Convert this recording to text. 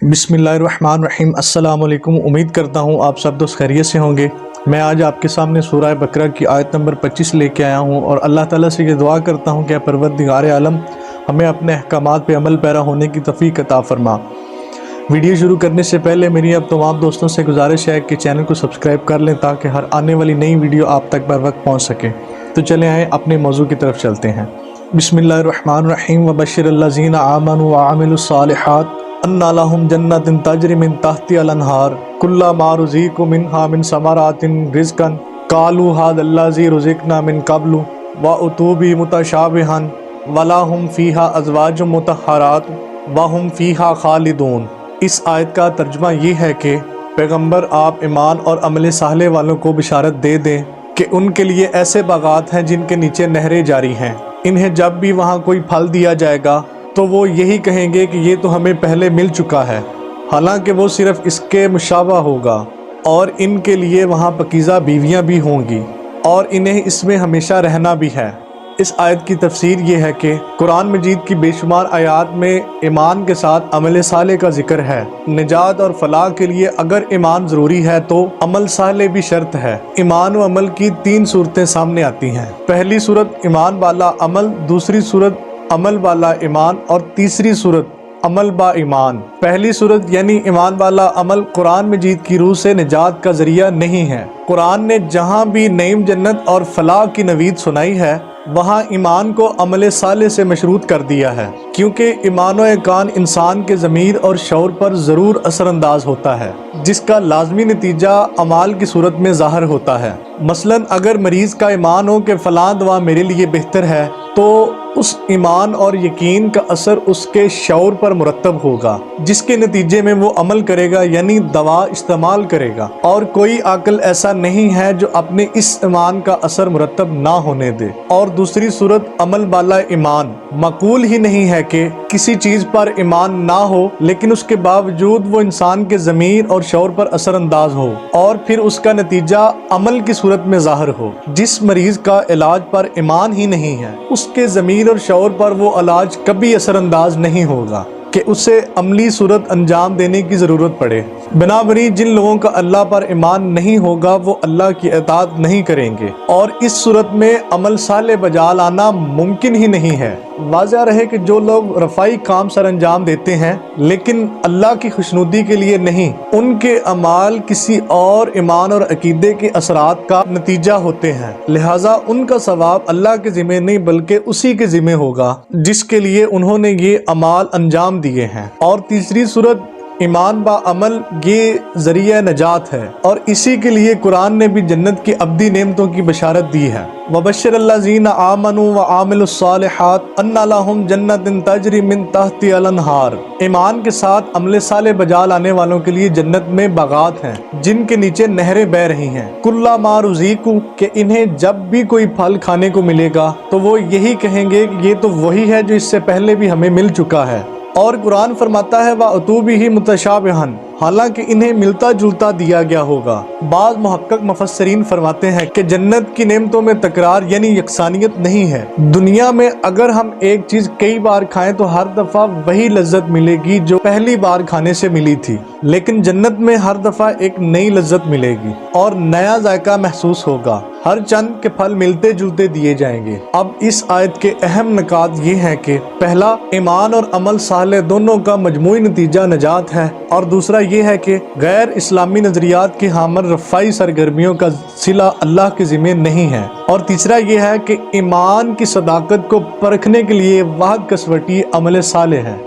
बिस्मिल्लाहिर्रहमानिर्रहीम। अस्सलाम वालेकुम। उम्मीद करता हूँ आप सब दोस्त खैरियत से होंगे। मैं आज आपके सामने सूरह बकरा की आयत नंबर 25 लेके आया हूँ और अल्लाह ताला से ये दुआ करता हूँ कि परवरदिगार आलम हमें अपने अहकामात पे अमल पैरा होने की तौफीक अता फरमा। वीडियो शुरू करने से पहले मेरी अब तमाम दोस्तों से गुजारिश है कि चैनल को सब्सक्राइब कर लें ताकि हर आने वाली नई वीडियो आप तक बर वक्त पहुँच सके। तो चले आए अपने मौजू की तरफ चलते हैं। बिस्मिल्लाहिर्रहमानिर्रहीम। वबश्शिरिल्लज़ीना आमनू व अमिलुस्सालिहात अन्ना लहुम जन्नतिन तजरी मिन तहतिहा अल-अनहार कुल्लमा रुज़िक़ू मिन्हा मिन समरातिन रिज़्क़न क़ालू हाज़ाल्लज़ी रुज़िक़ना मिन क़ब्लु व उतू बिही मुतशाबिहन वलहुम फ़ीहा अज़वाजुम मुतहहरात व हुम फ़ीहा ख़ालिदून। इस आयत का तर्जुमा ये है कि पैगंबर आप ईमान और अमल साले वालों को बिशारत दे दें कि उनके लिए ऐसे बागात हैं जिनके नीचे नहरें जारी हैं। इन्हें जब भी वहाँ कोई फल दिया जाएगा तो वो यही कहेंगे कि ये तो हमें पहले मिल चुका है, हालांकि वो सिर्फ इसके मुशाबा होगा। और इनके लिए वहाँ पकीज़ा बीवियाँ भी होंगी और इन्हें इसमें हमेशा रहना भी है। इस आयत की तफसीर ये है कि कुरान मजीद की बेशुमार आयात में ईमान के साथ अमल साले का जिक्र है। निजात और फलाह के लिए अगर ईमान ज़रूरी है तो अमल साले भी शर्त है। ईमान व अमल की 3 सूरतें सामने आती हैं। पहली सूरत ईमान वाला अमल, दूसरी सूरत अमल वाला ईमान और तीसरी सूरत अमल बा ईमान। पहली सूरत यानी ईमान वाला अमल कुरान मजीद की रूह से निजात का जरिया नहीं है। कुरान ने जहाँ भी नईम जन्नत और फलाह की नवीद सुनाई है वहाँ ईमान को अमल साले से मशरूत कर दिया है, क्योंकि ईमान व यकान इंसान के ज़मीर और शऊर पर ज़रूर असरअंदाज होता है, जिसका लाजमी नतीजा अमाल की सूरत में ज़ाहिर होता है। मसलन अगर मरीज़ का ईमान हो कि फ़लाँ दवा मेरे लिए बेहतर है तो उस ईमान और यकीन का असर उसके शऊर पर मुरतब होगा, जिसके नतीजे में वो अमल करेगा यानी दवा इस्तेमाल करेगा। और कोई अक्ल ऐसा नहीं है जो अपने इस ईमान का असर मुरतब ना होने दे। और दूसरी सूरत अमल वाला ईमान। मकूल ही नहीं है कि किसी चीज़ पर ईमान ना हो लेकिन उसके बावजूद वो इंसान के ज़मीर और शऊर पर असरअंदाज हो और फिर उसका नतीजा अमल की सूरत में ज़ाहिर हो। जिस मरीज़ का इलाज पर ईमान ही नहीं है उसके ज़मीर और शऊर पर वो इलाज कभी असरअंदाज नहीं होगा कि उसे अमली सूरत अंजाम देने की ज़रूरत पड़े। बिनाबरी जिन लोगों का अल्लाह पर ईमान नहीं होगा वो अल्लाह की इताअत नहीं करेंगे और इस सूरत में अमल साले बजा लाना मुमकिन ही नहीं है। वाज़ह रहे कि जो लोग रफ़ाई काम सर अंजाम देते हैं लेकिन अल्लाह की खुशनुदी के लिए नहीं, उनके अमाल किसी और ईमान और अकीदे के असरात का नतीजा होते हैं, लिहाजा उनका सवाब अल्लाह के ज़िम्मे नहीं बल्कि उसी के ज़िम्मे होगा जिसके लिए उन्होंने ये अमाल अंजाम दिए हैं। और तीसरी सूरत ईमान बा अमल ये ज़रिया नजात है और इसी के लिए कुरान ने भी जन्नत की अब्दी नेमतों की बशारत दी है। वबश्शिरिल्लज़ीना आमनू व आमिलुस्सालिहात अन्ना लहुम जन्नतिन तजरी मिन तहतिहा अल-अनहार। ईमान के साथ अमल साले बजा लाने वालों के लिए जन्नत में बागात हैं जिनके नीचे नहरें बह रही हैं। कुल्लमा रुज़िक़ू कि इन्हें जब भी कोई फल खाने को मिलेगा तो वो यही कहेंगे कि ये तो वही है जो इससे पहले भी हमें मिल चुका है। और कुरान फरमाता है व उतू बिही मुतशाबिहन, हालांकि इन्हें मिलता जुलता दिया गया होगा। बाज़ मुहक्किक मुफस्सिरीन फरमाते हैं कि जन्नत की नेमतों में तकरार यानी यकसानियत नहीं है। दुनिया में अगर हम एक चीज़ कई बार खाएं तो हर दफ़ा वही लज्जत मिलेगी जो पहली बार खाने से मिली थी, लेकिन जन्नत में हर दफ़ा एक नई लज्जत मिलेगी और नया जायका महसूस होगा। हर चंद के फल मिलते जुलते दिए जाएंगे। अब इस आयत के अहम निकात ये हैं कि पहला, ईमान और अमल साले दोनों का मजमूई नतीजा नजात है और दूसरा ये है कि गैर इस्लामी नजरियात की हामल रफ़ाई सरगर्मियों का सिला अल्लाह के ज़िम्मे नहीं है। और तीसरा ये है कि ईमान की सदाकत को परखने के लिए वाहिद कसवटी अमल साले है।